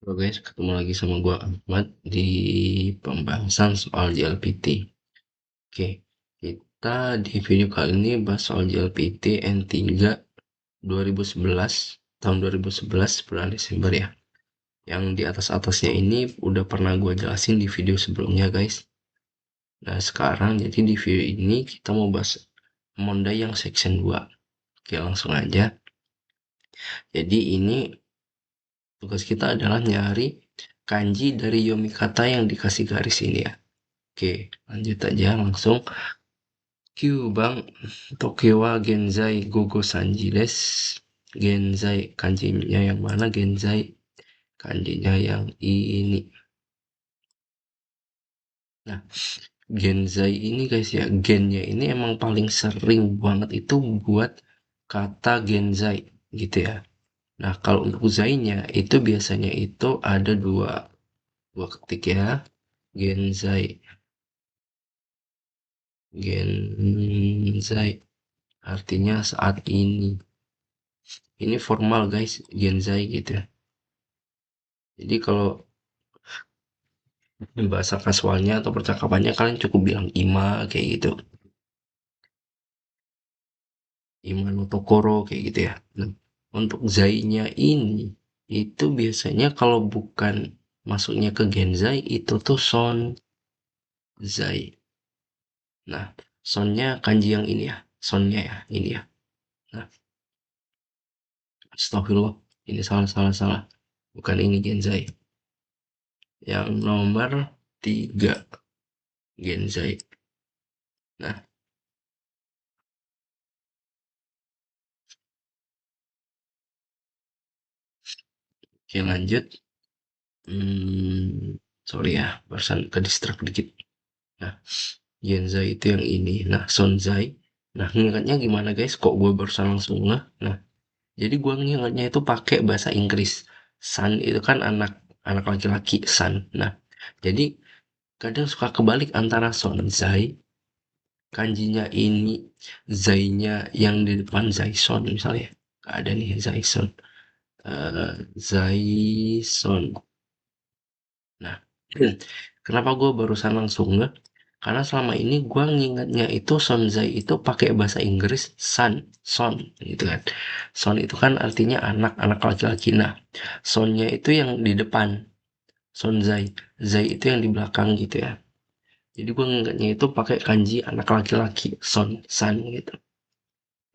Halo guys, ketemu lagi sama gua Ahmad di pembahasan soal JLPT. Oke, kita di video kali ini bahas soal JLPT N3 2011, tahun 2011 bulan Desember ya. Yang di atas-atasnya ini udah pernah gua jelasin di video sebelumnya guys. Nah sekarang jadi di video ini kita mau bahas Monda yang section 2. Oke langsung aja. Jadi ini tugas kita adalah nyari kanji dari Yomikata yang dikasih garis ini ya. Oke, lanjut aja langsung. Q Bang, Tokyo wa Genzai Gogo Sanji desu. Genzai kanjinya yang mana? Genzai kanjinya yang ini. Nah, Genzai ini guys ya, gennya ini emang paling sering banget itu buat kata Genzai gitu ya. Nah, kalau untuk zainya itu biasanya itu ada dua ketik ya. Genzai, Genzai artinya saat ini. Ini formal guys, Genzai gitu ya. Jadi kalau bahasa kasualnya atau percakapannya kalian cukup bilang ima kayak gitu. Ima no tokoro kayak gitu ya. Nah, untuk zai-nya ini itu biasanya kalau bukan masuknya ke genzai itu tuh son zai. Nah, sonnya kanji yang ini ya. Sonnya ya, ini ya. Nah, astagfirullah. Ini salah salah salah. Bukan ini genzai. Yang nomor 3 genzai. Nah, oke lanjut. Sorry ya, barusan ke distract dikit. Nah, Genzai itu yang ini. Nah, Sonzai. Nah, ngingatnya gimana guys? Kok gue barusan langsung nggak? Nah, jadi gue ngingatnya itu pakai bahasa Inggris. San itu kan anak anak laki-laki San. Nah, jadi kadang suka kebalik antara Sonzai, kanjinya ini, Zainya yang di depan Zaison misalnya. Gak ada nih Zaison. Zaison. Nah, kenapa gue barusan langsung nggak? Karena selama ini gue ngingetnya itu Sonzai itu pakai bahasa Inggris son gitu kan. Son itu kan artinya anak laki-laki. Nah, sonnya itu yang di depan, Sonzai. Zai itu yang di belakang gitu ya. Jadi gue ngingetnya itu pakai kanji anak laki-laki, san gitu.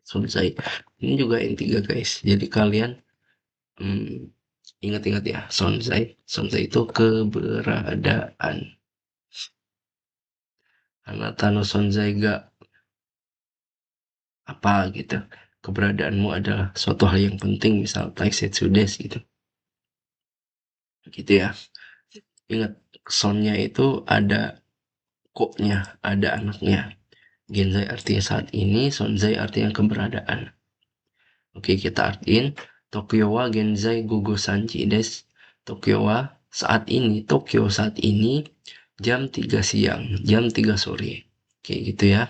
Sonzai. Ini juga yang tiga guys. Jadi kalian hmm, ingat-ingat ya, Sonzai. Sonzai itu keberadaan. Hanata no Sonzai ga apa gitu. Keberadaanmu adalah suatu hal yang penting, misal Taisetsu desu gitu. Gitu ya. Ingat, sonnya itu ada koknya, ada anaknya. Genzai artinya saat ini, sonzai artinya keberadaan. Oke, kita artiin. Tokyo wa genzai gogo sanji desu. Tokyo wa Tokyo saat ini jam 3 siang, jam 3 sore. Kayak gitu ya.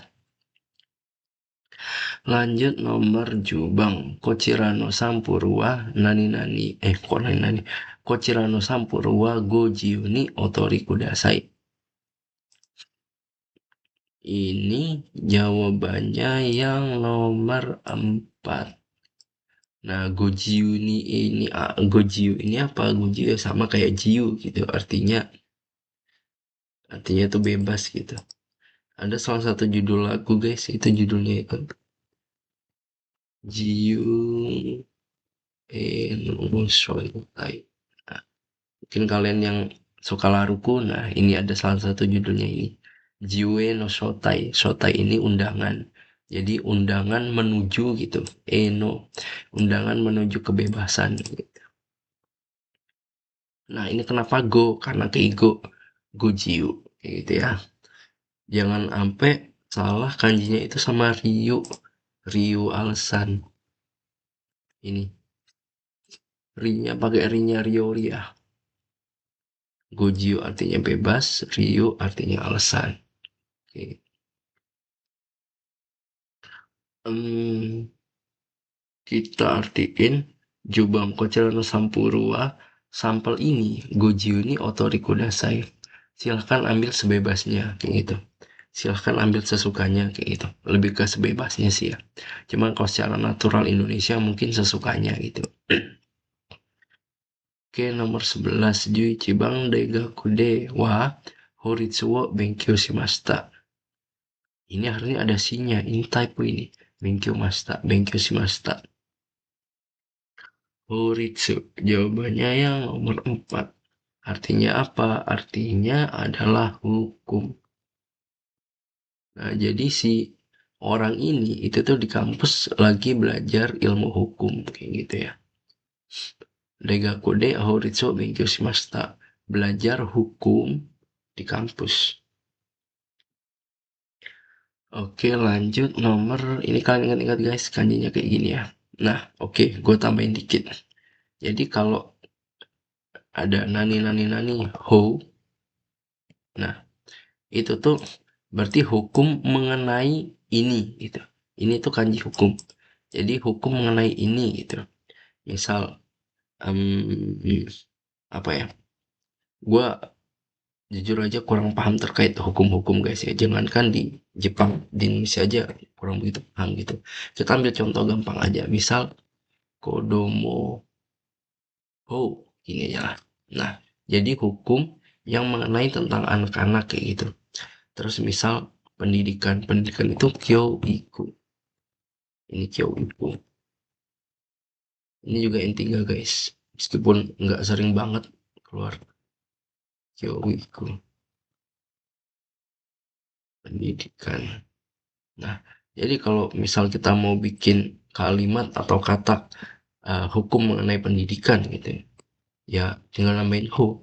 Lanjut nomor Jubang. Kochirano Sampurwa nani nani. Kok nani nani. Kochirano Sampurwa Gojiu ni Otori Kudasai. Ini jawabannya yang nomor 4. Nah, Gojiu Gojiu ini apa? Gojiu ya sama kayak Jiu gitu. Artinya tuh bebas gitu. Ada salah satu judul lagu guys, itu judulnya itu Jiu no Shoitai. Mungkin kalian yang suka Laruku, nah ini ada salah satu judulnya ini. Jiwe no Shotai. Shotai ini undangan. Jadi undangan menuju gitu. Eno. Undangan menuju kebebasan. Gitu. Nah ini kenapa Go? Karena keigo. Go Jiu. Kayak gitu ya. Jangan sampai salah kanjinya itu sama Ryu. Ryu Alsan. Ini. Rinya pakai rinya Ryori ya. Gojiu artinya bebas. Ryu artinya alasan. Oke. Kita artiin Jubang Kocelano Sampurua sampel ini Goju ni otori kudasai. Silahkan ambil sebebasnya kayak gitu. Silahkan ambil sesukanya kayak gitu. Lebih ke sebebasnya sih ya. Cuman kalau secara natural Indonesia mungkin sesukanya gitu. Oke, nomor 11 Jui Chibang Daigakude wa Horitsu wo Benkyou shimashita. Ini harusnya ada sinya, ini typo ini. Benkyou mashita, Benkyou shimashita. Horitsu, jawabannya yang nomor 4. Artinya apa? Artinya adalah hukum. Nah, jadi si orang ini itu tuh di kampus lagi belajar ilmu hukum kayak gitu ya. Daigaku de Horitsu Benkyou shimashita. Belajar hukum di kampus. Oke, lanjut nomor ini, kalian ingat-ingat guys, kanjinya kayak gini ya. Nah, oke, gue tambahin dikit. Jadi kalau ada nani nani nani ho, nah itu tuh berarti hukum mengenai ini gitu. Ini tuh kanji hukum. Jadi hukum mengenai ini gitu. Misal apa ya? Gua jujur aja kurang paham terkait hukum-hukum guys ya. Jangankan di Jepang, di Indonesia aja kurang begitu paham gitu. Kita ambil contoh gampang aja. Misal kodomo ho, gini aja lah. Nah, jadi hukum yang mengenai tentang anak-anak kayak gitu. Terus misal pendidikan, pendidikan itu kyo-iku. Ini kyo-iku. Ini juga N3 guys. Meskipun nggak sering banget keluar kyo-iku. Pendidikan. Nah, jadi kalau misal kita mau bikin kalimat atau kata hukum mengenai pendidikan gitu ya, ya tinggal nambahin ho,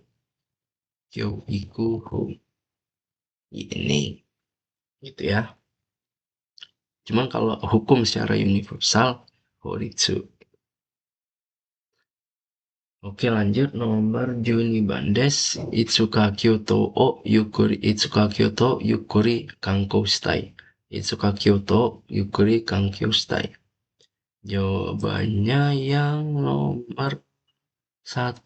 kyo-iku ho. Ini gitu ya. Cuman kalau hukum secara universal, horitsu. Oke, lanjut nomor Juni Bandes, Itsuka Kyoto o Yukuri, Itsuka Kyoto Yukuri Kankou Stay. Itsuka Kyoto Yukuri Kankou Stay. Jawabannya yang nomor 1.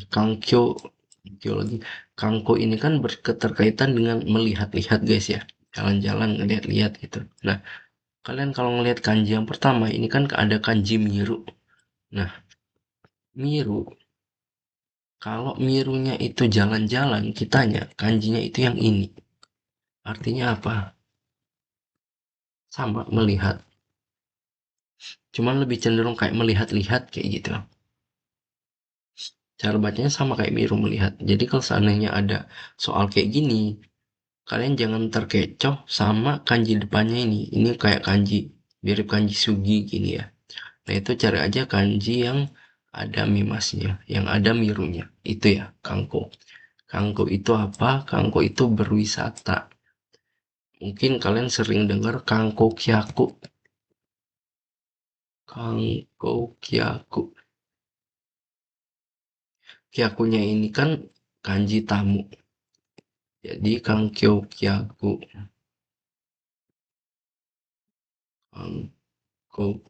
Kangkyo, Kangkyo lagi. Kangko ini kan berketerkaitan dengan melihat-lihat guys ya. Jalan-jalan ngeliat-lihat gitu. Nah, kalian kalau ngelihat kanji yang pertama, ini kan ada kanji miru. Nah, miru, kalau mirunya itu jalan-jalan, kitanya kanjinya itu yang ini. Artinya apa? Sama, melihat. Cuman lebih cenderung kayak melihat-lihat kayak gitu. Cara bacanya sama kayak miru melihat. Jadi kalau seandainya ada soal kayak gini, kalian jangan terkecoh sama kanji depannya ini. Ini kayak kanji, mirip kanji sugi gini ya. Nah itu cari aja kanji yang ada mimasnya, yang ada mirunya. Itu ya, kangko. Kangko itu apa? Kangko itu berwisata. Mungkin kalian sering dengar kangko kyaku. Kangko kyaku. Kyakunya ini kan kanji tamu. Jadi kangkyo kyaku. Kangko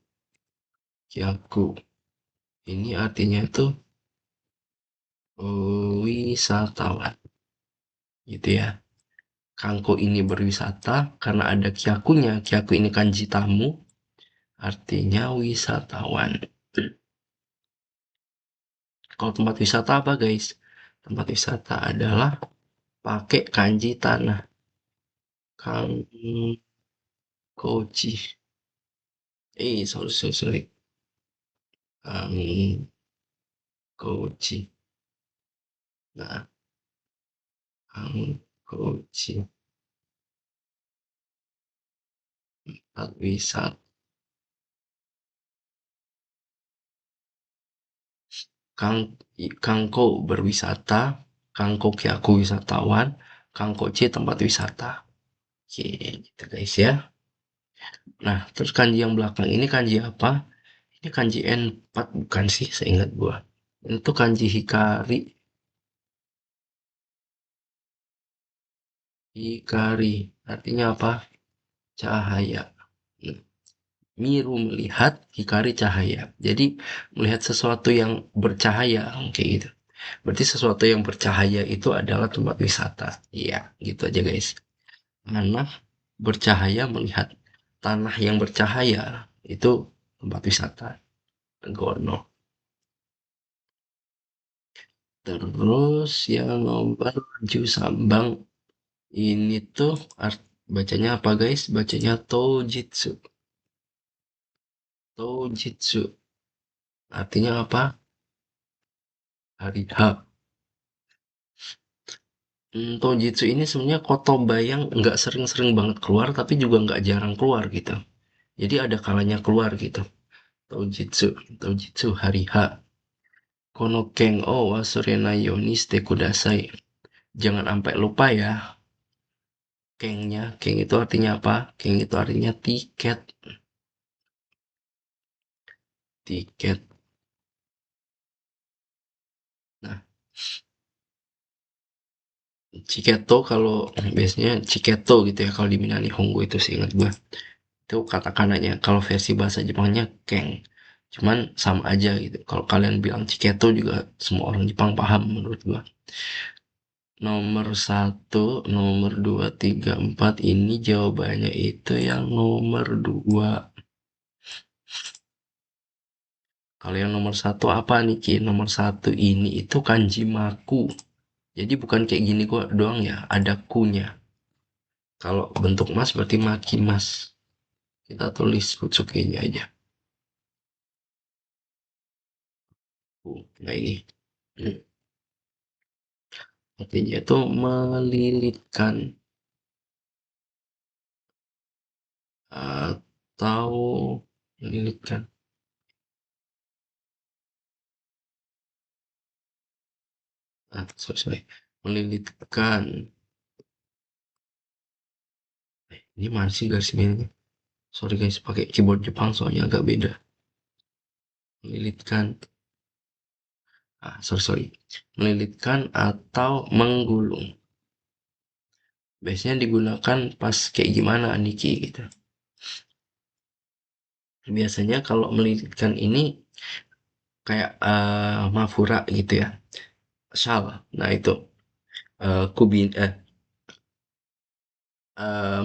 kyaku. Ini artinya tuh wisatawan. Gitu ya. Kangko ini berwisata karena ada kyakunya. Kyaku ini kanji tamu. Artinya wisatawan. Kalau tempat wisata apa guys? Tempat wisata adalah pakai kanji tanah. Kangkoji. Sorry, sorry, sorry. Kangkoji. Nah, kangkoji. Tempat wisata. Kangko berwisata. Kangko kyaku wisatawan. Kangkoji tempat wisata. Oke, gitu guys ya. Nah, terus kanji yang belakang ini kanji apa? Ini kanji N4 bukan sih, seingat gua. Itu kanji Hikari. Hikari artinya apa? Cahaya. Miru melihat, hikari cahaya. Jadi melihat sesuatu yang bercahaya kayak gitu. Berarti sesuatu yang bercahaya itu adalah tempat wisata. Iya, gitu aja guys. Tanah bercahaya melihat. Tanah yang bercahaya itu tempat wisata. Gono. Terus yang nomor 7 Sambang ini tuh bacanya apa guys? Bacanya Tojitsu. Tojitsu. Artinya apa? Hari H. Tojitsu ini sebenarnya kotoba yang nggak sering-sering banget keluar, tapi juga nggak jarang keluar gitu. Jadi ada kalanya keluar gitu. Tojitsu, Tojitsu hari H. Kono keng o wa sorena yoni shite kudasai. Jangan sampai lupa ya. Kengnya, keng itu artinya apa? Keng itu artinya tiket. Tiket. Nah, Ciketo kalau biasanya Ciketo gitu ya kalau di Minami Hongo itu sih ingat gua. Itu katakananya kalau versi bahasa Jepangnya keng. Cuman sama aja gitu. Kalau kalian bilang Ciketo juga semua orang Jepang paham menurut gua. Nomor satu, nomor dua, tiga, empat ini jawabannya itu yang nomor dua. Kalau yang nomor satu apa nih Ki? Nomor satu ini itu kanji maku. Jadi bukan kayak gini kok doang ya, ada kunya. Kalau bentuk mas berarti maki mas. Kita tulis Futsuki-nya aja. Nah ini. Hmm. Artinya itu melilitkan atau melilitkan. Sorry. Melilitkan. Ini mana sih garis merahnya? Sorry guys, pakai keyboard Jepang soalnya agak beda. Melilitkan. Sorry. Melilitkan atau menggulung. Biasanya digunakan pas kayak gimana Niki gitu. Biasanya kalau melilitkan ini kayak mafura gitu ya. Shal. Nah itu kubin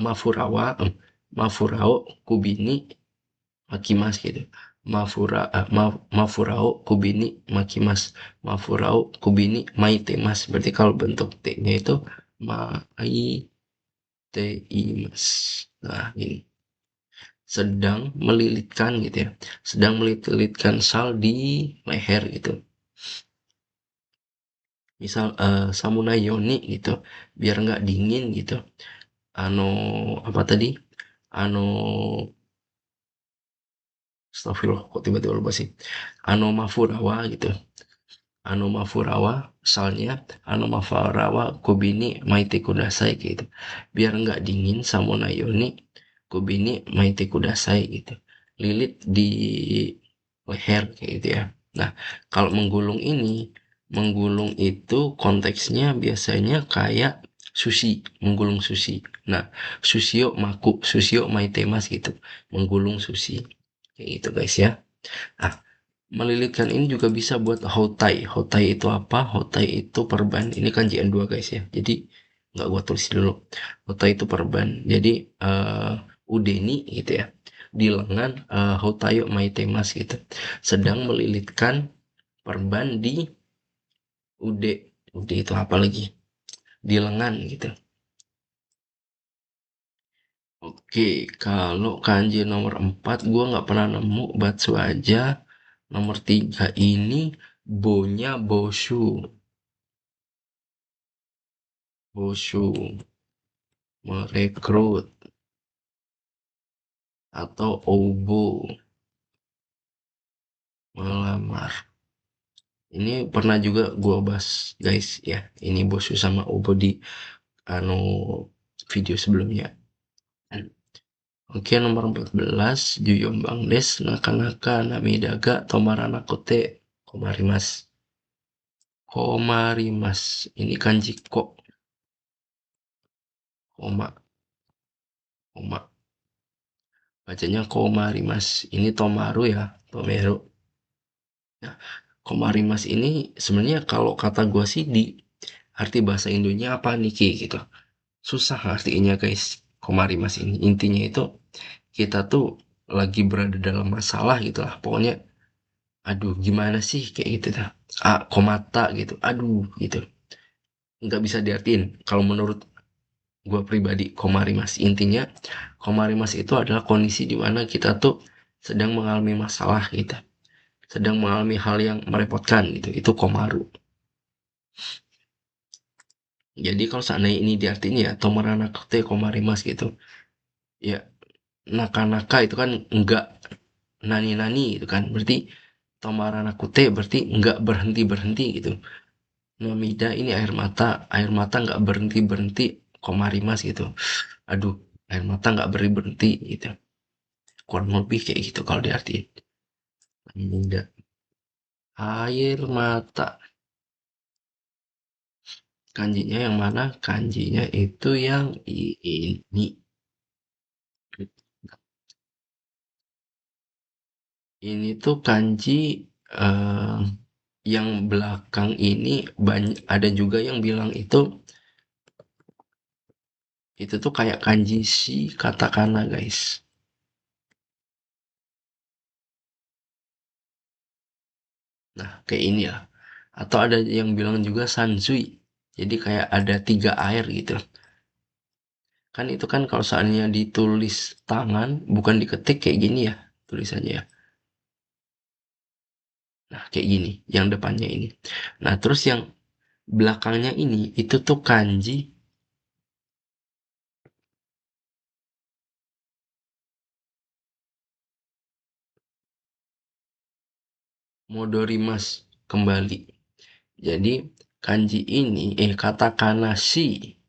Mafurawa, Mafurao Kubini Makimas gitu. Mafurao Kubini Makimas. Mafurao Kubini Maitemas. Berarti kalau bentuk T-nya itu Maiteimas. Nah, ini sedang melilitkan gitu ya. Sedang melilitkan sal di leher gitu. Misal Samunai Yoni gitu. Biar nggak dingin gitu. Ano apa tadi? Ano Astagfirullah, kok tiba-tiba lupa sih. Anomafurawa gitu. Anomafurawa, misalnya Anomafurawa Kobini Maite Kudasai gitu. Biar nggak dingin Samona Yoni Kobini Maite Kudasai gitu. Lilit di leher kayak gitu ya. Nah, kalau menggulung ini, menggulung itu konteksnya biasanya kayak sushi, menggulung sushi. Nah, sushio maku, sushio maitemas gitu. Menggulung sushi. Kayak gitu guys ya. Nah, melilitkan ini juga bisa buat hotai. Hotai itu apa? Hotai itu perban. Ini kan JN2 guys ya. Jadi nggak gua tulis dulu. Hotai itu perban. Jadi udeni gitu ya. Di lengan hotayo maitemas gitu. Sedang melilitkan perban di ude. Ude itu apa lagi? Di lengan gitu. Oke, kalau kanji nomor 4 gua nggak pernah nemu Batsu aja. Nomor 3 ini Bonya Boshu. Boshu merekrut atau Obo melamar. Ini pernah juga gua bahas guys ya. Ini Boshu sama Obo di anu video sebelumnya. Oke, nomor 14 Juyombang Des Naka-naka Namidaga Tomarana Kote Komarimas. Komarimas. Ini kanji ko. Koma. Koma. bacanya Komarimas. Ini Tomaru ya, Tomeru. Nah, Komarimas ini sebenarnya kalau kata gua sih di arti bahasa Indonya apa nih Ki gitu. Susah artinya guys. Komarimas ini intinya itu kita tuh lagi berada dalam masalah gitu lah. Pokoknya aduh gimana sih kayak gitu dah. Komata gitu. Aduh gitu. Nggak bisa diartiin kalau menurut gue pribadi komarimas intinya komarimas itu adalah kondisi di mana kita tuh sedang mengalami masalah gitu, sedang mengalami hal yang merepotkan gitu, itu komaru. Jadi kalau seandainya ini diartinya ya tomarana kute komarimas gitu ya, naka-naka itu kan enggak, nani-nani itu kan berarti tomarana kute berarti enggak berhenti-berhenti gitu. Namida ini air mata nggak berhenti berhenti komarimas gitu. Aduh, air mata nggak berhenti berhenti gitu. Kurang lebih kayak gitu kalau diartiin. Namida, air mata. Kanjinya yang mana? Kanjinya itu yang ini. Ini tuh kanji eh, yang belakang ini banyak, ada juga yang bilang itu tuh kayak kanji si katakana guys. Nah, kayak ini ya. Atau ada yang bilang juga sansui. Jadi kayak ada tiga air gitu. Kan itu kan kalau seandainya ditulis tangan, bukan diketik kayak gini ya tulisannya ya. Nah, kayak gini, yang depannya ini. Nah, terus yang belakangnya ini, itu tuh kanji modorimas, kembali. Jadi, kanji ini, katakana shi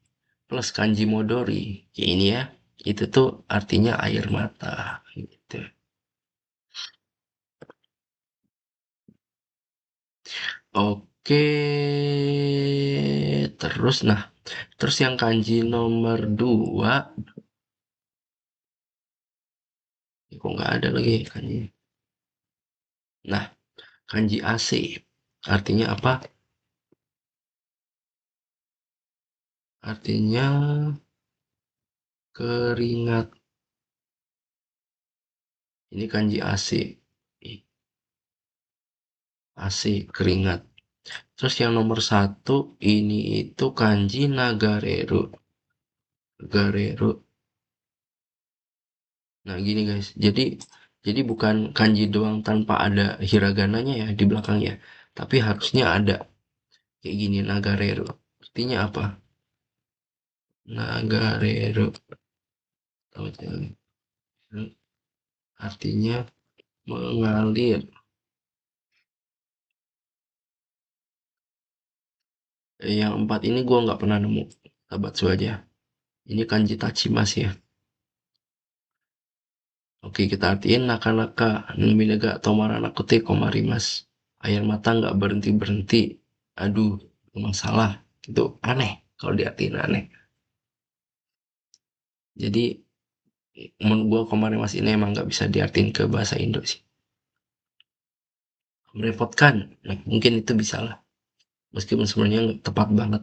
plus kanji modori, kayak ini ya, itu tuh artinya air mata. Gitu. Oke, terus nah, terus yang kanji nomor dua, kok nggak ada lagi kanji. Nah, kanji AC artinya apa? Artinya keringat. Ini kanji AC. AC keringat. Terus yang nomor satu ini itu kanji Nagareru. Nagareru. Nah gini guys. Jadi bukan kanji doang tanpa ada hiragananya ya di belakangnya. Tapi harusnya ada kayak gini Nagareru. Artinya apa? Nagareru. Artinya mengalir. Yang empat ini gua nggak pernah nemu. Tabatsu aja. Ini kanji Tachimas ya. Oke, kita artiin naka-naka, numinaga tomarana kute komarimas. Air mata nggak berhenti-berhenti. Aduh, masalah. Itu aneh kalau diartiin aneh. Jadi, menurut gua komarimas ini emang nggak bisa diartiin ke bahasa Indo sih. Merepotkan. Nah, mungkin itu bisa lah. Meskipun sebenarnya nggak tepat banget.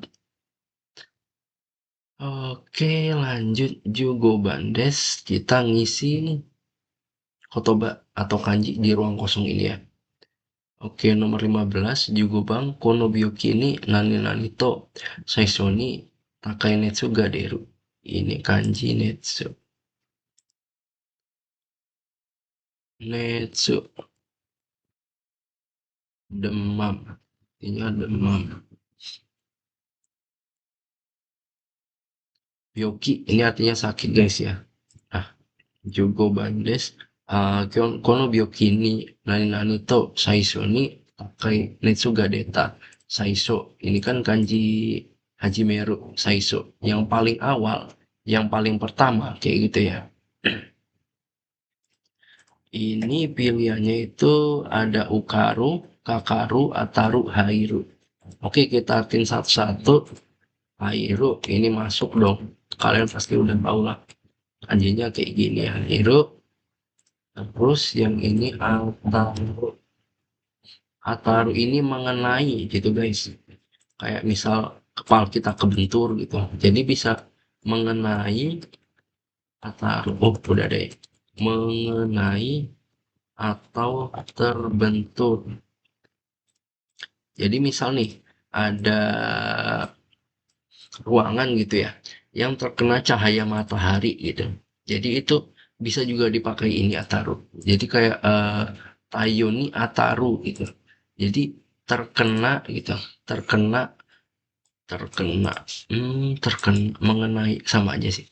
Oke, lanjut Jugo Bandes. Kita ngisi kotoba atau kanji di ruang kosong ini ya. Oke, nomor 15 Jugobang Kono Byoki ni Nani Nani to Saisho ni Takai Netsu ga deru. Ini kanji Netsu. Netsu, demam. Artinya demam. Byoki ini artinya sakit guys ya. Nah, Jugo Bandes. Kono Byoki ni Nani Nani to Saisho ni Takai Netsu ga deta. Saisho ini kan kanji Hajimeru Saisho. Yang paling awal, yang paling pertama kayak gitu ya. Ini pilihannya itu ada Ukaru, Kakaru, Ataru, Hairu. Oke, kita artiin satu-satu. Hairu, ini masuk dong. Kalian pasti udah tahu lah. Kanjinya kayak gini ya. Hairu, Terus yang ini Ataru. Ataru ini mengenai gitu guys. Kayak misal kepala kita kebentur gitu. Jadi bisa mengenai Ataru. Oh, udah deh. Mengenai atau terbentur. Jadi misal nih ada ruangan gitu ya yang terkena cahaya matahari gitu. Jadi itu bisa juga dipakai ini Ataru. Jadi kayak Tayoni Ataru gitu. Jadi terkena gitu, terkena terkena terkena mengenai sama aja sih.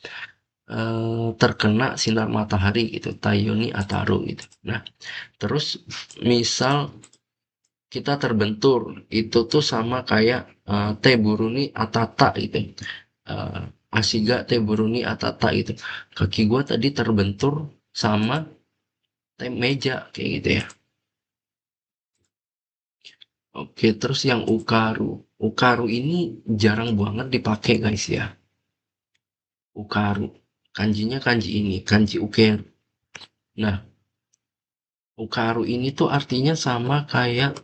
Terkena sinar matahari gitu, Tayoni Ataru gitu. Nah, terus misal kita terbentur itu tuh sama kayak Teburuni Atata gitu. eh, Asiga Teburuni Atata gitu. Kaki gua tadi terbentur sama meja kayak gitu ya. Oke, terus yang Ukaru. Ukaru ini jarang banget dipakai guys ya. Ukaru. Kanjinya kanji ini, kanji ukeru. Nah, Ukaru ini tuh artinya sama kayak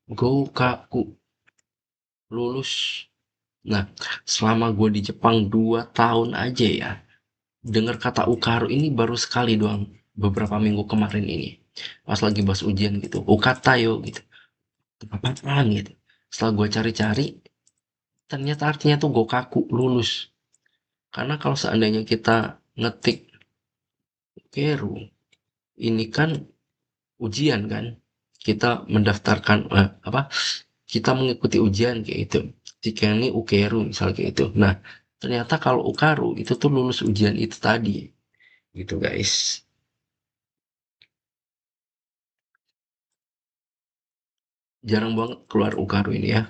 Goukaku, lulus. Nah, selama gue di Jepang 2 tahun aja ya, dengar kata Ukaru ini baru sekali doang beberapa minggu kemarin ini. Pas lagi bahas ujian gitu, Ukata yo gitu. Apaan gitu. Setelah gue cari-cari, ternyata artinya tuh Gokaku, lulus. Karena kalau seandainya kita ngetik Keru, ini kan ujian kan. Kita mendaftarkan apa? Kita mengikuti ujian kayak itu. Jika ini Ukeru misal kayak itu. Nah, ternyata kalau Ukaru itu tuh lulus ujian itu tadi. Gitu guys. Jarang banget keluar Ukaru ini ya.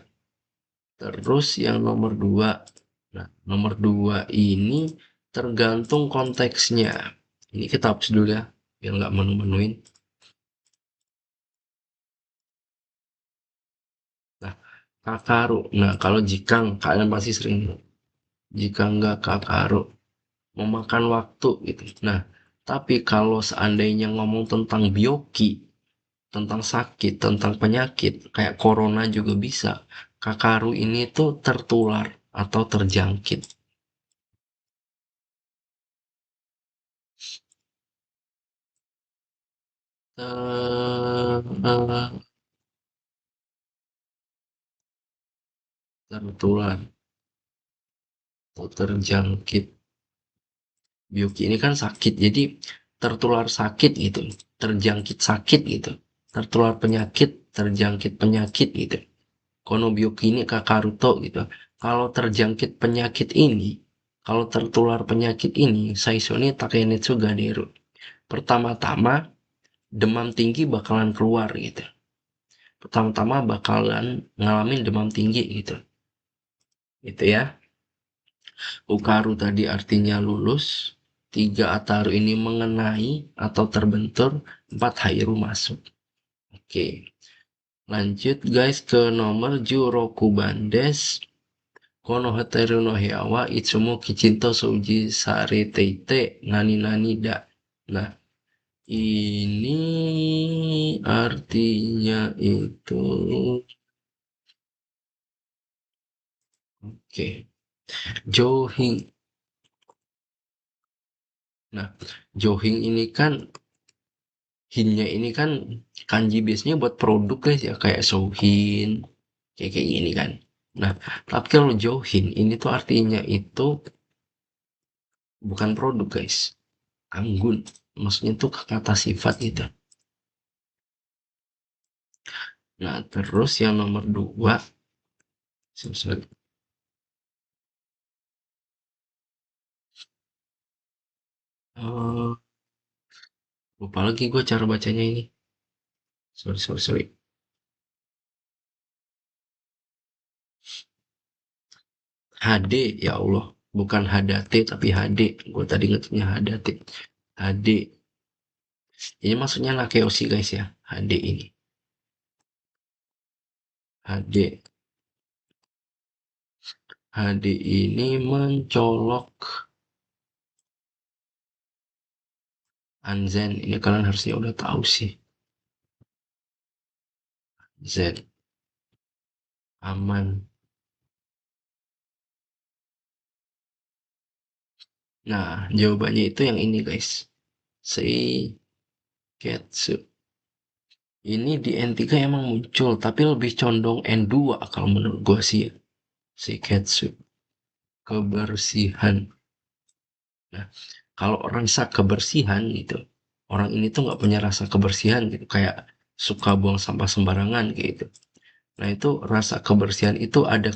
Terus yang nomor dua. Nah, nomor dua ini tergantung konteksnya. Ini kita hapus dulu ya, biar nggak menu-menuin. Nah, Kakaru. Nah, kalau Jikang, kalian pasti sering. Jika nggak Kakaru, memakan waktu gitu. Nah, tapi kalau seandainya ngomong tentang bioki, tentang sakit, tentang penyakit, kayak corona juga bisa. Kakaru ini tuh tertular atau terjangkit. Tertular atau terjangkit. Bioki ini kan sakit, jadi tertular sakit gitu, terjangkit sakit gitu, tertular penyakit, terjangkit penyakit gitu. Kono bioki ini Kakaruto gitu. Kalau terjangkit penyakit ini, kalau tertular penyakit ini, Saiso ni Takenetsu Ganeru. Pertama-tama, demam tinggi bakalan keluar gitu. Pertama-tama bakalan ngalamin demam tinggi gitu. Gitu ya. Ukaru tadi artinya lulus. Tiga Ataru ini mengenai atau terbentur. Empat Hairu masuk. Oke. Lanjut guys ke nomor Juroku Bandes. Kono Hateru no Heawa Itsumo Kichinto Souji Sare Teite Nani Nani Da. Nah, ini artinya itu oke. Johing. Nah, Johing ini kan hinnya ini kan kanji biasanya buat produk guys ya kayak Sohin kayak kayak gini kan. Nah, tapi kalau Johin ini tuh artinya itu bukan produk guys. Anggun. Maksudnya tuh kata sifat gitu. Nah, terus yang nomor dua, sorry, eh, lupa lagi gue cara bacanya ini. Sorry. HD, ya Allah. Bukan HDT tapi HD. Gue tadi ngetiknya HDT. HD. Ini maksudnya Nakeoshi guys ya. HD ini. HD. HD ini mencolok Anzen, ini kalian harusnya udah tahu sih. Z, aman. Nah, jawabannya itu yang ini guys. Seiketsu. Ini di N3 emang muncul, tapi lebih condong N2 kalau menurut gua sih ya. Seiketsu. Kebersihan. Nah, kalau rasa kebersihan gitu, orang ini tuh nggak punya rasa kebersihan gitu, kayak suka buang sampah sembarangan kayak gitu. Nah, itu rasa kebersihan itu ada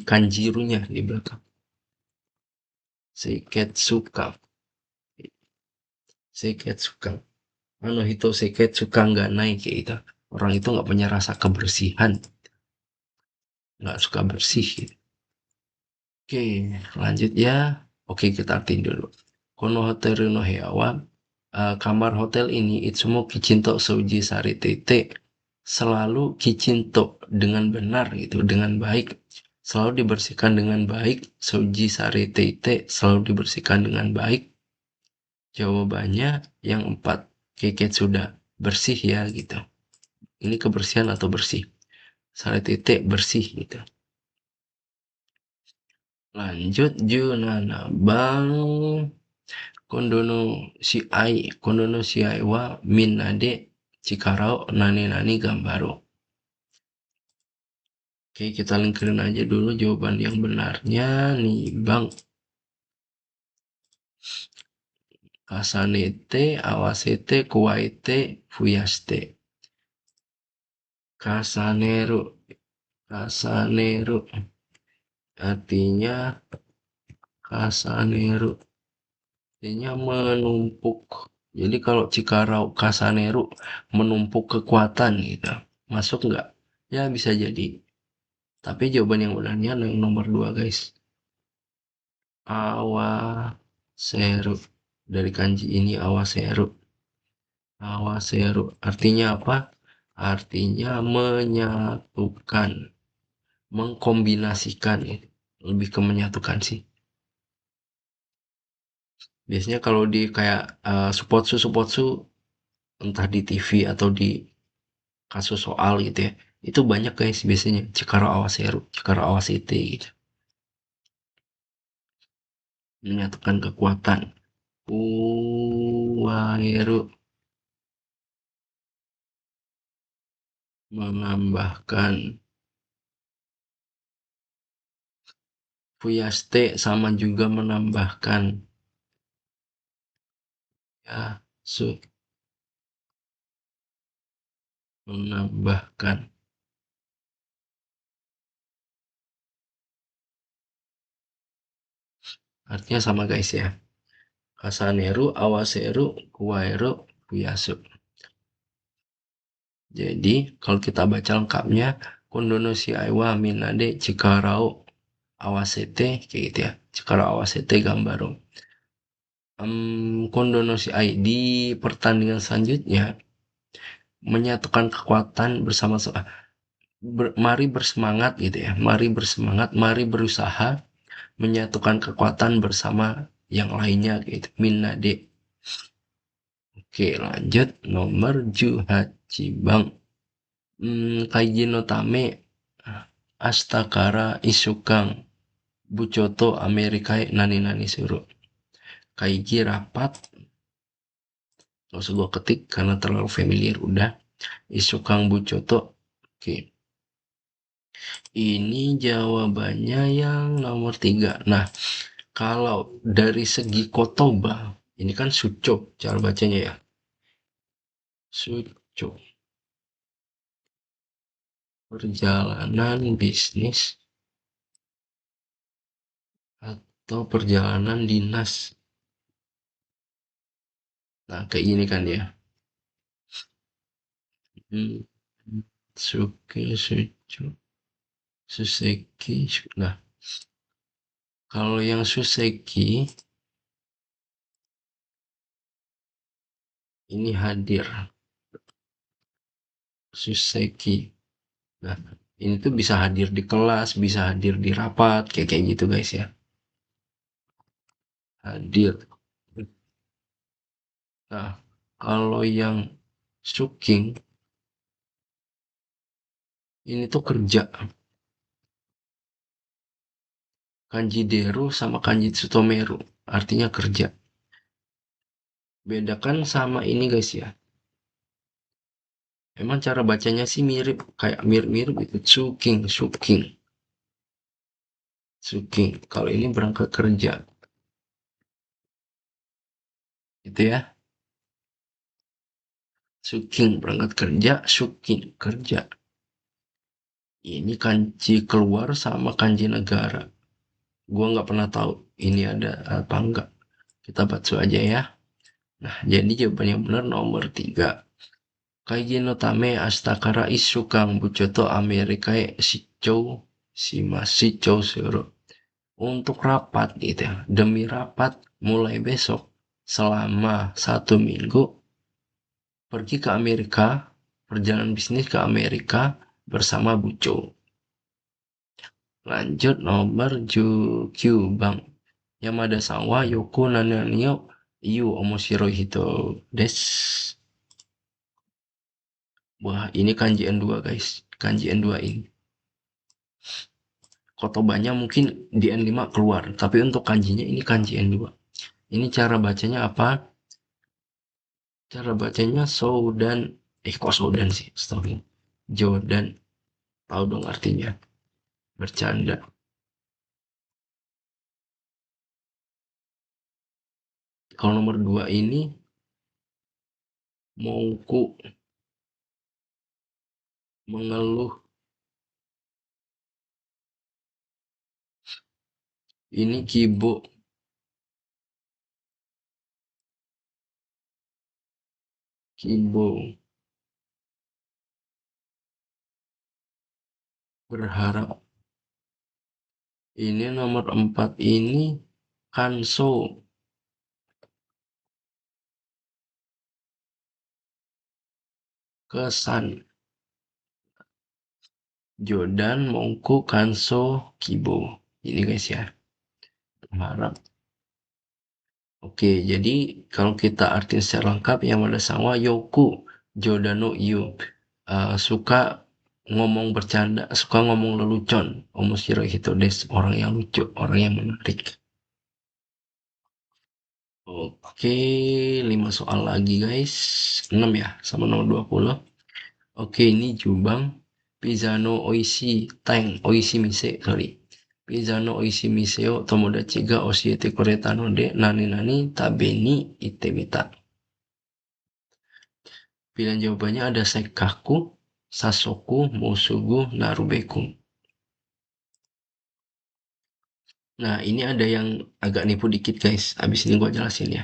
kanjirunya di belakang. Seiketsuka. Seiketsuka. Ano hito seiketsuka nggak naik kayak gitu. Orang itu nggak punya rasa kebersihan, nggak suka bersih gitu. Oke, lanjut ya. Oke, kita artiin dulu. Kono hoteru no hewa wa, kamar hotel ini Itsumo Kichinto Souji Sari Tete selalu Kichinto dengan benar gitu, dengan baik. Selalu dibersihkan dengan baik. Souji Sari Tete selalu dibersihkan dengan baik. Jawabannya yang empat. Keket sudah bersih ya gitu. Ini kebersihan atau bersih. Sari Tete bersih gitu. Lanjut Junana Bang Kondono Kondono Shiai wa Minade Cikarao Nani Nani Gambaro. Oke, kita lingkarin aja dulu jawaban yang benarnya nih, Bang. Kasanete, awasete, kuwaite, fuyaste. Kasaneru, kasaneru. Artinya kasaneru. Artinya menumpuk. Jadi kalau Cikarau Kasaneru menumpuk kekuatan gitu. Masuk nggak? Ya bisa jadi. Tapi jawaban yang benarnya yang nomor dua guys. Awaseru. Dari kanji ini awaseru. Awaseru. Artinya apa? Artinya menyatukan. Mengkombinasikan. Lebih ke menyatukan sih. Biasanya kalau di kayak supotsu entah di TV atau di kasus soal gitu ya, itu banyak guys biasanya Cikaro Awaseru, Cikaro Awasite gitu, menyatukan kekuatan. Uwaeru menambahkan. Fuyaste sama juga menambahkan. Ya, menambahkan. Artinya sama guys ya. Kasaneru, Awaseru, Kuwaeru, Fuyasu. Jadi kalau kita baca lengkapnya, Kondono Shiaiwa Minade Cikarao Awasete kayak gitu ya. Cikarao Awasete Gambaro. Kondono Shiai di pertandingan selanjutnya menyatukan kekuatan bersama mari bersemangat gitu ya. Mari bersemangat, mari berusaha menyatukan kekuatan bersama yang lainnya gitu. Minade. Oke, lanjut nomor Juhachibang. Kaiji no tame Astakara Isukang Bucoto Amerikai Nani Nani Suru. Kaiji rapat. Gak usah gue ketik karena terlalu familiar udah. Isukang Bucoto. Oke. Ini jawabannya yang nomor tiga. Nah, kalau dari segi kotoba, ini kan suco cara bacanya ya. Suco. Perjalanan bisnis atau perjalanan dinas. Nah, kayak gini kan ya. Hmm, Suke, Suco, Suseki. Nah, kalau yang Suseki ini hadir. Suseki. Nah, ini tuh bisa hadir di kelas, bisa hadir di rapat, kayak kayak gitu guys ya. Hadir. Nah, Kalau yang suking ini tuh kerja. Kanji deru sama kanji tsutomeru. Artinya kerja. Bedakan sama ini guys ya. Emang cara bacanya sih mirip. Kayak mirip-mirip itu. Suking, suking, suking. Kalau ini berangkat kerja. Gitu ya. Suking berangkat kerja. Suking kerja. Ini kanji keluar sama kanji negara. Gua nggak pernah tahu ini ada apa enggak. Kita baca aja ya. Nah, jadi jawaban yang benar nomor 3. Kaigi no tame astakara isukang bucoto Amerikae shichou shimasu suru. Untuk rapat gitu ya. Demi rapat mulai besok selama 1 minggu pergi ke Amerika, perjalanan bisnis ke Amerika bersama Buco. Lanjut nomor Q Bang. Yamada Sawa Yoko Nananio Yu Omoshiro Hito Des. Wah, ini kanji N2 guys. Kanji N2 ini. Kotobanya mungkin di N5 keluar, tapi untuk kanjinya ini kanji N2. Ini cara bacanya apa? Cara bacanya Soudan. Kok Soudan sih? Astaga. Jordan. Tahu dong artinya. Bercanda. Kalau nomor 2 ini mauku mengeluh. Ini kibo. Kibo. Berharap. Ini nomor 4 ini Kanso. Kesan. Jordan Mongko Kanso Kibo. Ini guys ya. Berharap. Oke, jadi kalau kita artiin secara lengkap yang ada sama Yoku Jordano Yu. Suka ngomong bercanda, suka ngomong lelucon. Omoshiro Hitodes, orang yang lucu, orang yang menarik. Oke, 5 soal lagi guys. 6 ya, sama nomor 20. Oke, ini Jubang. Pizza no oishi tang oishi mise, sorry. Pizza no oishi mise o tomodachi ga oshiete kureta no de nani nani tabe ni ite mita. Pilihan jawabannya ada Sekaku, Sasoku, Musugu, Narubeku. Nah, ini ada yang agak nipu dikit guys. Abis ini gua jelasin ya.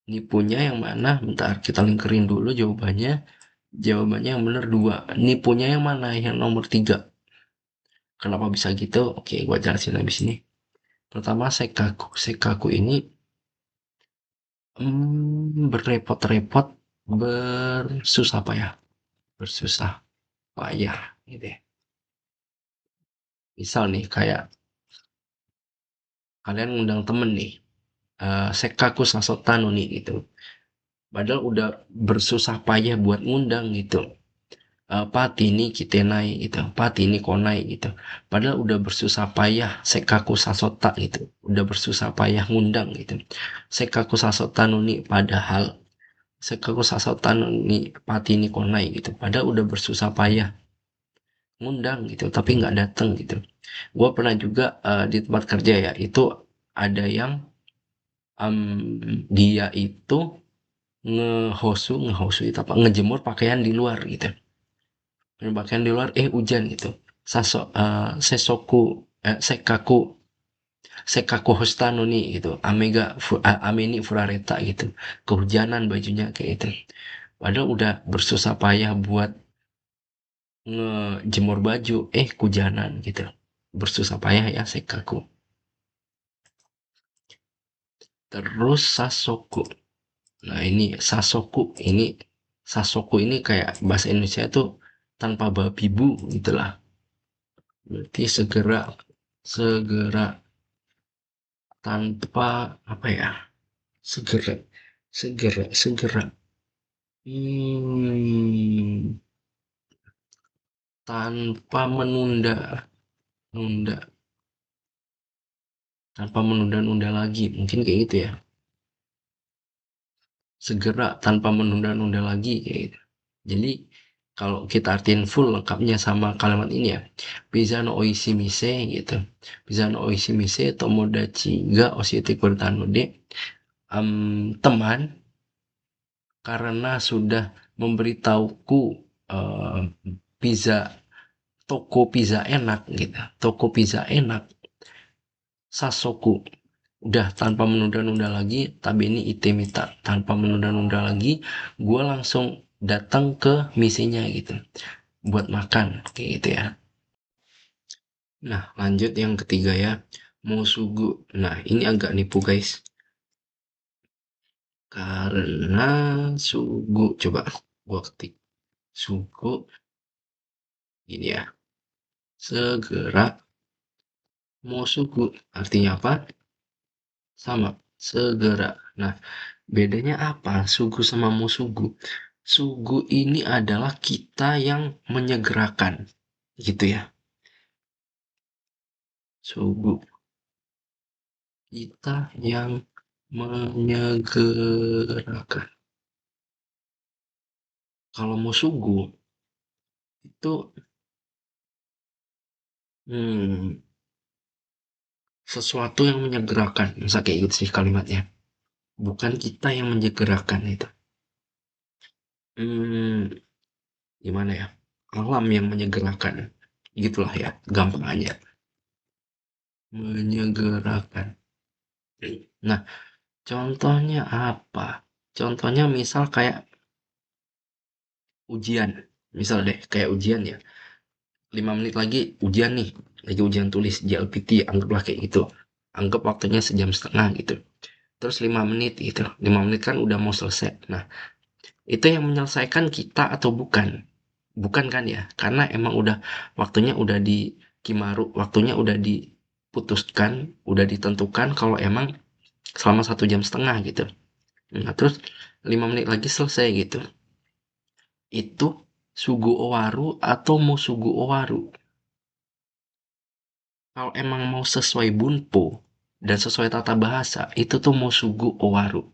Nipunya yang mana? Bentar, kita lingkerin dulu jawabannya. Jawabannya yang benar 2. Nipunya yang mana? Yang nomor 3. Kenapa bisa gitu? Oke, gua jelasin abis ini. Pertama, Sekaku. Sekaku ini berrepot-repot, bersusah payah. Bersusah payah gitu ya. Misal nih, kayak kalian ngundang temen nih, Sekaku Sasotano nih gitu. Padahal udah bersusah payah buat ngundang gitu. Pati ini kitenai gitu, pati ini konai gitu. Padahal udah bersusah payah Sekaku Sasota gitu. Udah bersusah payah ngundang gitu. Sekaku Sasotano nih padahal Sekaku Sasotano nih pati ini konai gitu. Padahal udah bersusah payah ngundang gitu, tapi nggak datang gitu. Gue pernah juga di tempat kerja ya, itu ada yang dia itu ngehosu itu apa ngejemur pakaian di luar gitu, pakaian di luar hujan gitu. Sesoku sekaku sekaku hostano nih gitu, ameni furareta gitu, kehujanan bajunya kayak itu. Padahal udah bersusah payah buat ngejemur baju, hujanan gitu. Bersusah payah ya sekaku. Terus sasoku. Nah, ini Sasoku ini kayak bahasa Indonesia tuh tanpa babi bu gitulah. Berarti segera segera tanpa apa ya? Segera segera segera. Hmm, tanpa menunda, nunda, tanpa menunda-nunda lagi, mungkin kayak gitu ya. Segera tanpa menunda-nunda lagi kayak gitu. Jadi kalau kita artiin full lengkapnya sama kalimat ini ya, Pizza no oishi mise gitu. Pizza no oishi mise tomodachi ga oshite kureta no de. Teman karena sudah memberitahuku eh, pizza toko pizza enak gitu. Toko pizza enak Sasoku. Udah tanpa menunda-nunda lagi, tapi ini itemita tanpa menunda-nunda lagi, gue langsung datang ke misinya gitu, buat makan kayak gitu ya. Nah, lanjut yang ketiga ya, Mosugu. Nah, ini agak nipu guys, karena sugu coba gua ketik sugu ini ya, segera Mosugu artinya apa? Sama, segera. Nah, bedanya apa sugu sama musugu? Sugu ini adalah kita yang menyegerakan, gitu ya. Sugu, kita yang menyegerakan. Kalau musugu itu hmm, sesuatu yang menyegerakan, masa kayak gitu sih kalimatnya. Bukan kita yang menyegerakan itu. Hmm, gimana ya? Alam yang menyegerakan. Gitulah ya, gampang aja. Menyegerakan. Nah, contohnya apa? Contohnya misal kayak ujian. Misal deh, kayak ujian ya. 5 menit lagi ujian nih. Lagi ujian tulis JLPT, anggaplah kayak gitu. Anggap waktunya sejam setengah gitu. Terus 5 menit gitu. 5 menit kan udah mau selesai. Nah, itu yang menyelesaikan kita atau bukan? Bukan kan ya? Karena emang udah waktunya udah di Kimaru, waktunya udah diputuskan, udah ditentukan kalau emang selama 1 jam setengah gitu. Nah, terus 5 menit lagi selesai gitu. Itu Sugu Owaru atau Musugu Owaru. Kalau emang mau sesuai bunpo dan sesuai tata bahasa, itu tuh Musugu Owaru.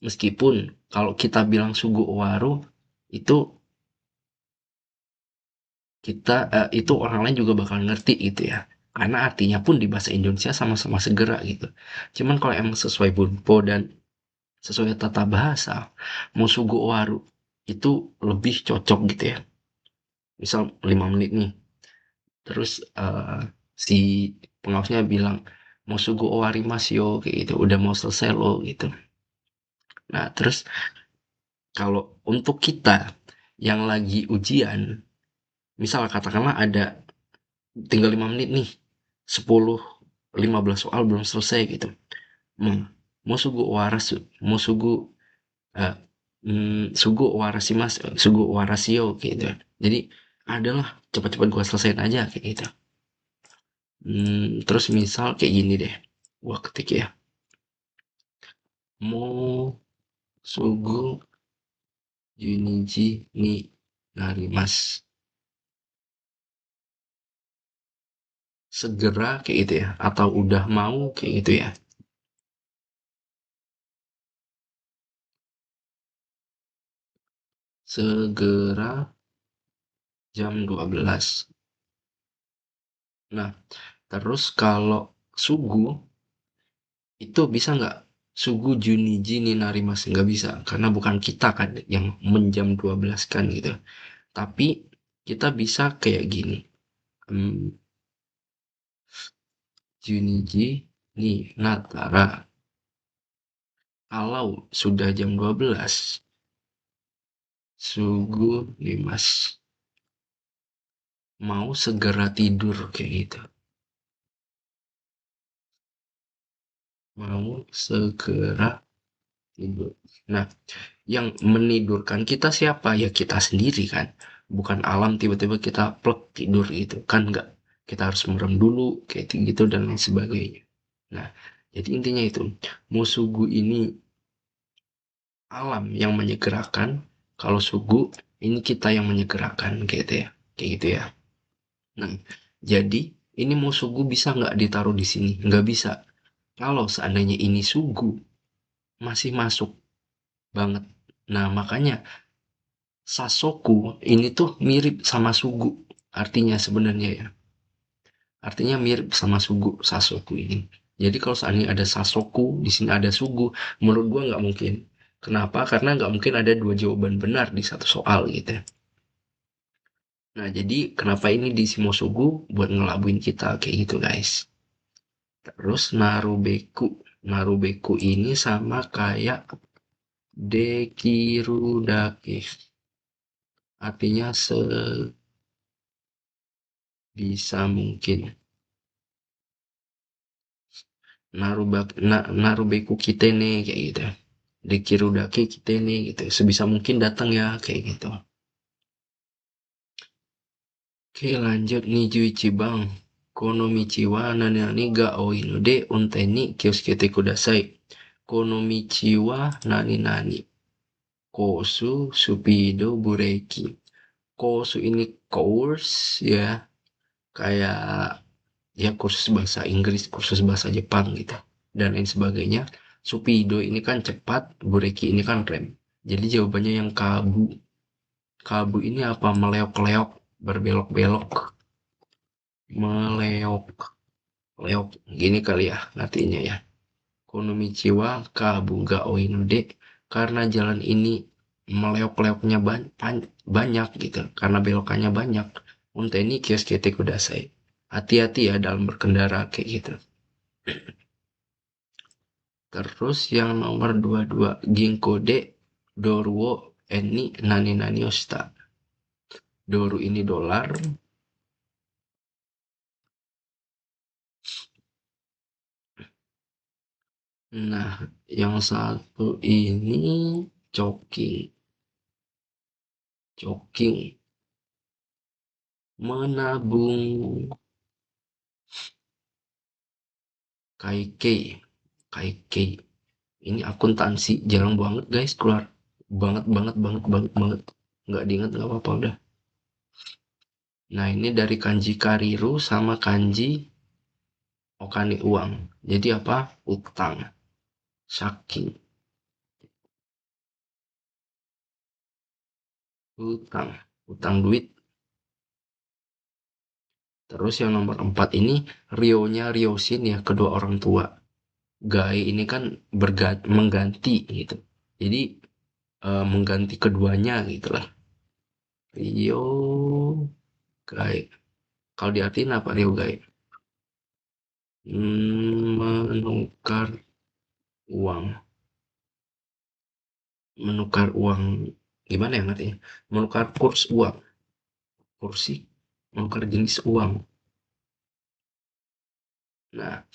Meskipun kalau kita bilang Sugu Owaru, itu itu orang lain juga bakal ngerti gitu ya. Karena artinya pun di bahasa Indonesia sama-sama segera gitu. Cuman kalau emang sesuai bunpo dan sesuai tata bahasa, Musugu Owaru itu lebih cocok gitu ya. Misal 5 menit nih, terus si pengawasnya bilang Musugu Owarimasu yo kayak gitu, udah mau selesai lo gitu. Nah, terus kalau untuk kita yang lagi ujian, misal katakanlah ada tinggal 5 menit nih, 10-15 soal belum selesai gitu. Musugu Owarasu, Musugu eh, Sugu Owarasimas, Sugu Owarasio gitu. Jadi adalah cepat-cepat gua selesaiin aja kayak gitu. Terus misal kayak gini deh, gua ketik ya. Mo sugu juniji ni narimas. Segera kayak gitu ya, atau udah mau kayak gitu ya. Segera jam 12. Nah, terus kalau sugu itu bisa nggak? Sugu juniji ni narimas nggak bisa karena bukan kita kan yang menjam 12 kan gitu. Tapi kita bisa kayak gini. Hmm, Juniji ni Natara. Kalau sudah jam 12, Sugu Limas mau segera tidur kayak gitu. Mau segera tidur. Nah, yang menidurkan kita siapa? Ya kita sendiri kan. Bukan alam tiba-tiba kita plek tidur gitu. Kan enggak. Kita harus merem dulu kayak gitu dan lain sebagainya. Nah, jadi intinya itu. Musugu ini alam yang menyegerakan. Kalau sugu ini kita yang menyegerakan kayak gitu ya. Nah, jadi ini mau sugu bisa nggak ditaruh di sini? Nggak bisa. Kalau seandainya ini sugu, masih masuk banget. Nah, makanya Sasoku ini tuh mirip sama sugu. Artinya sebenarnya ya. Artinya mirip sama sugu Sasoku ini. Jadi kalau seandainya ada Sasoku, di sini ada sugu, menurut gua nggak mungkin. Kenapa? Karena nggak mungkin ada dua jawaban benar di satu soal gitu. Nah, jadi kenapa ini di Shimosugu buat ngelabuin kita kayak gitu, guys. Terus Narubeku. Narubeku ini sama kayak Dekirudake. Artinya sebisa mungkin. Narubeku kita nih kayak gitu. Dekirudake kita nih gitu. Sebisa mungkin datang ya kayak gitu. Oke, lanjut nih Juichi Bang. Konomichi wa nani nani ga oi no de ontai ni kioskete kudasai. Konomichi wa nani nani. Kosu, supido, bureki. Kosu ini course ya, kayak ya kursus bahasa Inggris, kursus bahasa Jepang gitu. Dan lain sebagainya. Supido ini kan cepat, bureki ini kan rem. Jadi jawabannya yang kabu. Kabu ini apa? Meleok-leok, berbelok-belok. Meleok, leok. Gini kali ya artinya ya. Konomichiwa kabuga oinude, karena jalan ini meleok-leoknya banyak gitu, karena belokannya banyak. Unteni kioskete kudasai. Hati-hati ya dalam berkendara kayak gitu. Terus yang nomor 22, Ginkgo de Doruo Eni Nani Nani Osta. Doru ini dolar. Nah, yang satu ini choking. Choking. Menabung. Kaikei. Kaikei. Ini akuntansi jarang banget guys keluar. Banget banget banget banget banget. Nggak diingat nggak apa-apa udah. Nah ini dari kanji kariru sama kanji okani uang. Jadi apa? Utang. Saking. Utang. Utang duit. Terus yang nomor 4 ini Rionya Ryoshin ya, kedua orang tua. Gai ini kan mengganti gitu. Jadi mengganti keduanya gitu lah. Rio Gai. Kalau diartiin apa Rio Gai? Menukar uang. Menukar uang. Gimana ya artinya? Menukar kurs uang. Kursi. Menukar jenis uang. Nah,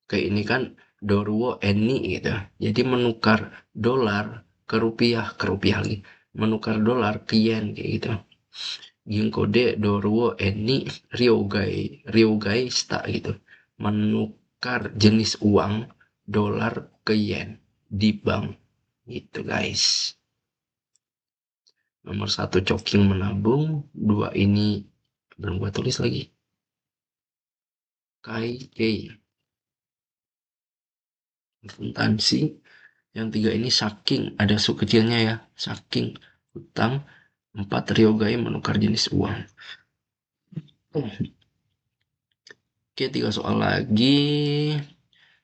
kayak ini kan Doruo Eni gitu. Jadi menukar dolar ke rupiah lagi. Menukar dolar ke yen kayak gitu. Ginkode Doruo Eni Ryogai Sta gitu. Menukar jenis uang dolar ke yen di bank gitu guys. Nomor satu coking menabung, dua ini belum gua tulis lagi. Kai Kei akuntansi. Yang tiga ini saking, ada su kecilnya ya. Saking utang. Empat Ryogai menukar jenis uang. Oke, tiga soal lagi.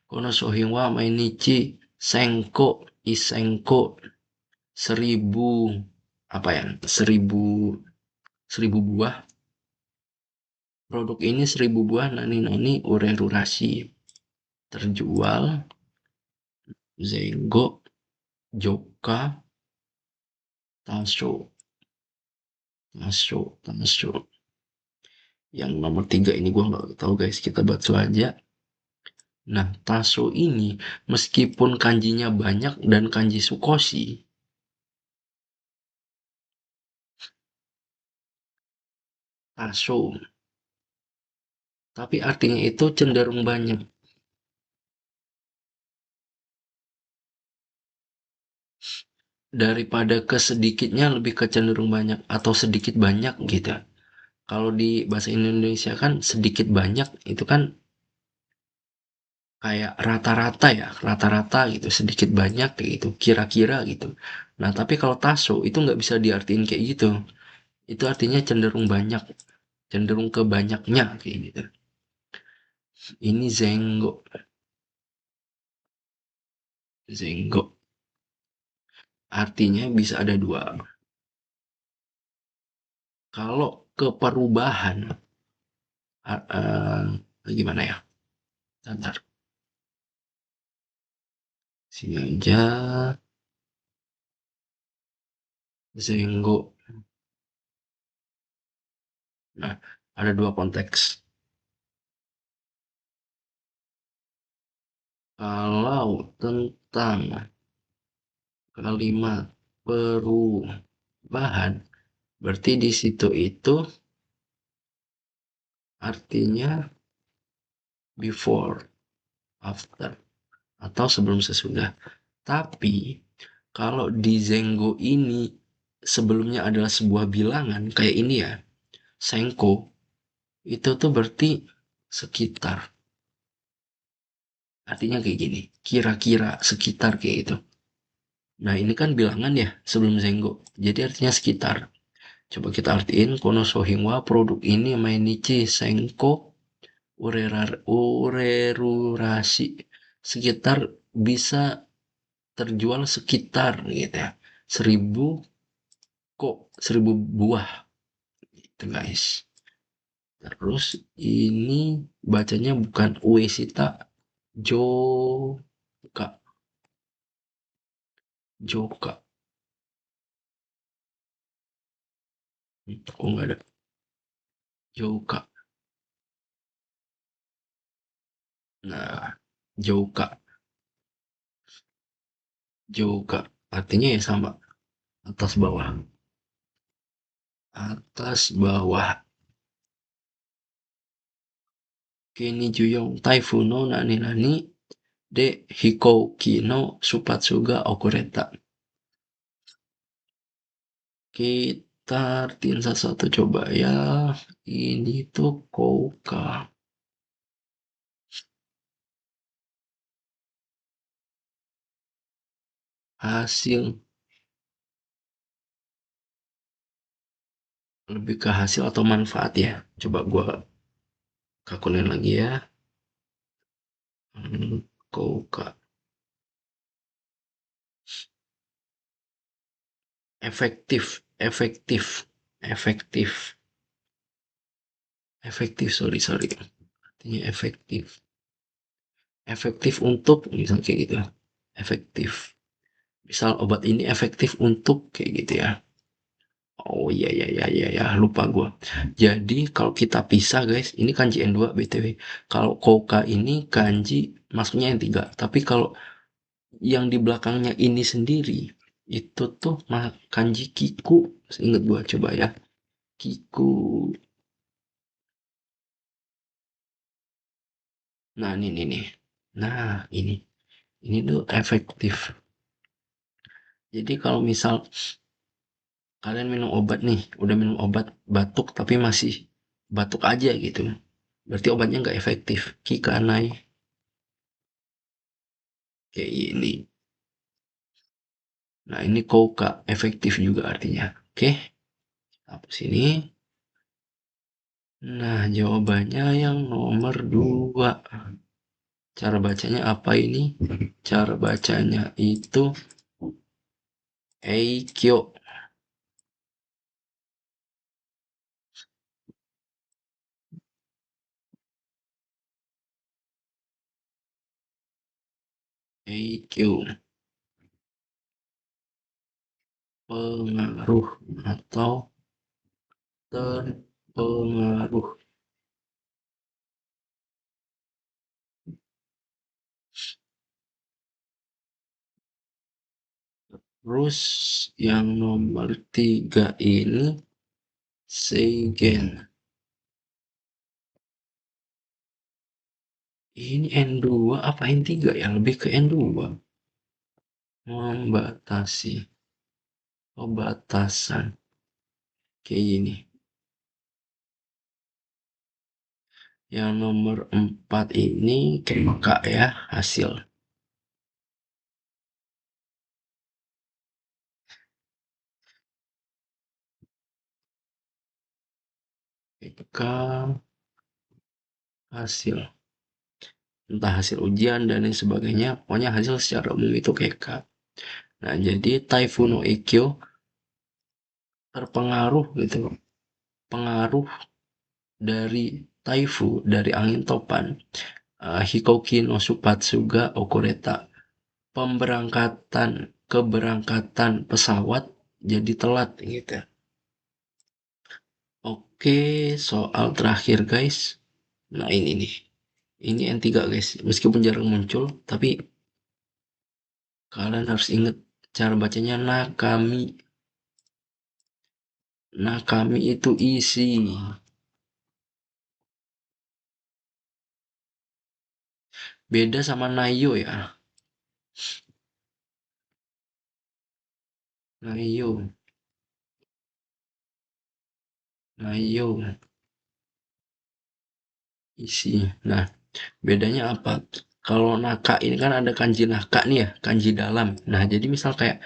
Kono shohin wa mainichi senko isenko 1000 apa ya? 1000 buah. Produk ini 1000 buah nani-nani urerurashi. Terjual Zengo Joka Taso Taso. Yang nomor 3 ini gua nggak tahu guys, kita baca aja. Nah, Taso ini meskipun kanjinya banyak dan kanji Sukoshi, Taso, tapi artinya itu cenderung banyak. daripada ke sedikitnya lebih ke cenderung banyak atau sedikit banyak gitu. Kalau di bahasa Indonesia kan sedikit banyak itu kan kayak rata-rata ya, rata-rata gitu, sedikit banyak kayak gitu, kira-kira gitu. Nah, tapi kalau taso itu nggak bisa diartiin kayak gitu. Itu artinya cenderung banyak, cenderung ke banyaknya kayak gitu. Ini zenggo, zenggo. Artinya bisa ada dua. Kalau ke perubahan, gimana ya? Bentar, sini aja. Zenggo. Nah, ada dua konteks. Kalau tentang kalimat perubahan, berarti di situ itu artinya before, after, atau sebelum sesudah. Tapi kalau di Zenggo ini sebelumnya adalah sebuah bilangan kayak ini ya, Sengko, itu tuh berarti sekitar. Artinya kayak gini, kira-kira sekitar kayak gitu. Nah, ini kan bilangan ya sebelum Zenggo. Jadi artinya sekitar. Coba kita artiin kono sohingwa produk ini mainichi Sengko urerurasi sekitar bisa terjual sekitar gitu ya 1.000 buah gitu guys. Terus ini bacanya bukan Uesita, Joka, Joka. Kok nggak ada Joka? Nah, Joka, Joka. Artinya ya sama, atas bawah, atas bawah. Kini Juyong Taifuno nani nani de Hikouki no Supatsuga Okureta. Kita artiin satu-satu coba ya. Ini tuh Kouka. Hasil. Lebih ke hasil atau manfaat ya. Coba gua kalkulin lagi ya. Kouka. Efektif. Efektif. Efektif. Efektif, sorry. Artinya efektif. Efektif untuk, misal kayak gitu. Efektif. Misal obat ini efektif untuk kayak gitu ya. Oh iya iya iya iya ya, lupa gua. Jadi kalau kita pisah guys, ini kanji N2 BTW. Kalau Koka ini kanji masuknya N3. Tapi kalau yang di belakangnya ini sendiri itu tuh kanji Kiku. Ingat gua coba ya. Kiku. Nah, ini nih. Nah, ini. Ini tuh efektif. Jadi kalau misal kalian minum obat nih, udah minum obat batuk tapi masih batuk aja gitu. Berarti obatnya nggak efektif. Kikanai kayak ini. Nah, ini koka efektif juga artinya. Oke, hapus ini. Nah, jawabannya yang nomor 2. Cara bacanya apa ini? Cara bacanya itu Eikyo. Eikyo. Pengaruh atau terpengaruh. Terus yang nomor 3 ini Seigen. Ini N2 apa N3 ya? Lebih ke N2. Membatasi. Oh, batasan. Kayak gini. Yang nomor 4 ini KMK ya, hasil. KMK hasil. Entah hasil ujian dan lain sebagainya. Pokoknya hasil secara umum itu KK. Nah, jadi Typhoon no Ikkyo terpengaruh gitu. Pengaruh dari Taifu, dari angin topan. Hikoki no Supatsuga Okureta. Keberangkatan pesawat jadi telat gitu. Oke, soal terakhir guys. Nah, ini nih. Ini N3 guys. Meskipun jarang muncul, tapi kalian harus ingat cara bacanya Nakami. Nakami itu isi. Beda sama Nayo ya. Nayo, Nayo, isi. Nah, bedanya apa? Kalau naka ini kan ada kanji naka nih ya, kanji dalam. Nah, jadi misal kayak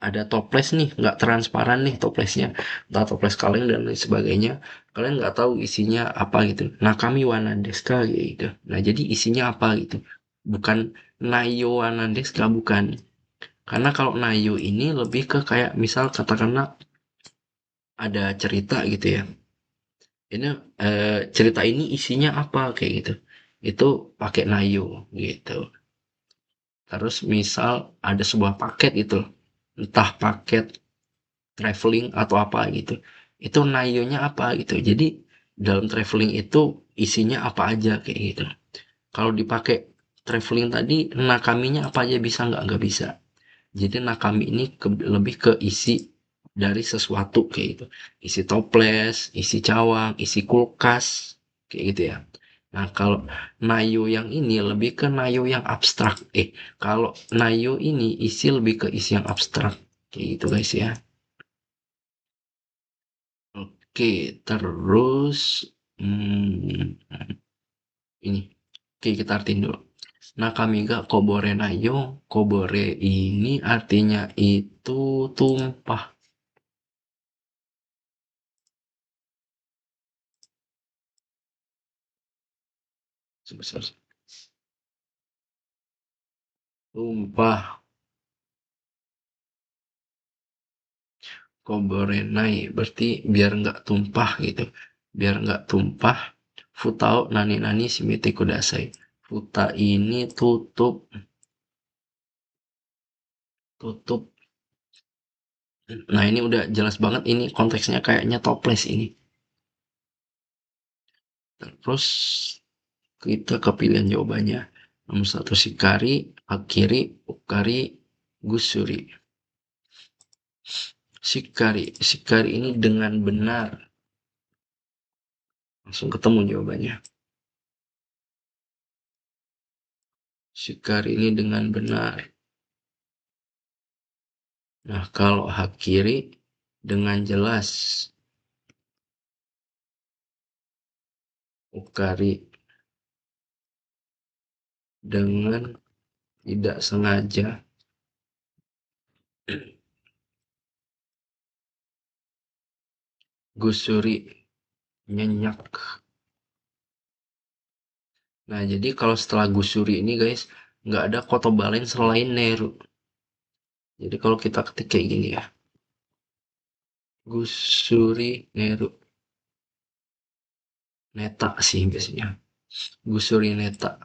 ada toples nih, nggak transparan nih toplesnya, entah toples kaleng dan lain sebagainya. Kalian nggak tahu isinya apa gitu. Nakami wana desu ka gitu. Nah, jadi isinya apa gitu. Bukan nayo wana desu ka, bukan. Karena kalau nayo ini lebih ke kayak misal katakanlah ada cerita gitu ya. Ini cerita ini isinya apa kayak gitu. Itu pakai nayo gitu. Terus misal ada sebuah paket itu, entah paket traveling atau apa gitu. Itu nayonya apa gitu. Jadi dalam traveling itu isinya apa aja kayak gitu. Kalau dipakai traveling tadi nakaminya apa aja bisa nggak bisa. Jadi nakami ini lebih ke isi dari sesuatu kayak gitu. Isi toples, isi cawang, isi kulkas kayak gitu ya. Nah, kalau nayo yang ini lebih ke nayo yang abstrak. Kalau nayo ini isi lebih ke isi yang abstrak kayak gitu guys ya. Oke, terus hmm, ini. Oke, kita artiin dulu. Nakamiga kobore nayo. Kobore ini artinya itu tumpah. Sebesar tumpah. Kobore nai. Berarti biar nggak tumpah gitu. Biar nggak tumpah. Futao nani nani shimete kudasai. Futa ini tutup. Tutup. Nah, ini udah jelas banget ini konteksnya kayaknya toples ini. Terus kita ke pilihan jawabannya. Nomor satu Shikari, Akiri, Ukari, Gusuri. Shikari. Shikari ini dengan benar. Langsung ketemu jawabannya. Shikari ini dengan benar. Nah, kalau Hakiri dengan jelas. Ukari dengan tidak sengaja. Gusuri nyenyak. Nah, jadi kalau setelah Gusuri ini guys, nggak ada kotoba lain selain Neru. Jadi kalau kita ketik kayak gini ya. Gusuri Neru. Neta sih biasanya. Gusuri Neta.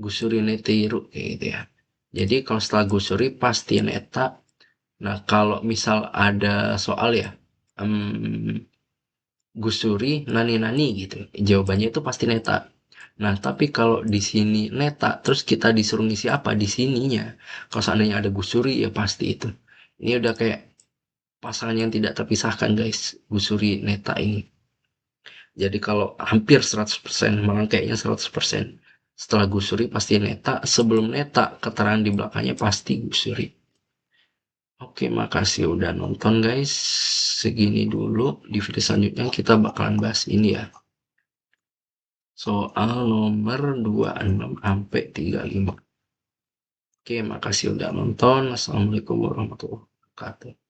Gusuri Neteiru kayak gitu ya. Jadi kalau setelah Gusuri pasti Neta. Nah, kalau misal ada soal ya, Gusuri nani-nani gitu. Jawabannya itu pasti Neta. Nah, tapi kalau di sini Neta, terus kita disuruh ngisi apa di sininya. Kalau seandainya ada Gusuri ya pasti itu. Ini udah kayak pasangan yang tidak terpisahkan guys, Gusuri Neta ini. Jadi kalau hampir 100%, malah kayaknya 100%. Setelah Gusuri pasti Neta, sebelum Neta keterangan di belakangnya pasti Gusuri. Oke, makasih udah nonton guys. Segini dulu. Di video selanjutnya kita bakalan bahas ini ya. Soal nomor 26 sampai 35. Oke, makasih udah nonton. Assalamualaikum warahmatullahi wabarakatuh.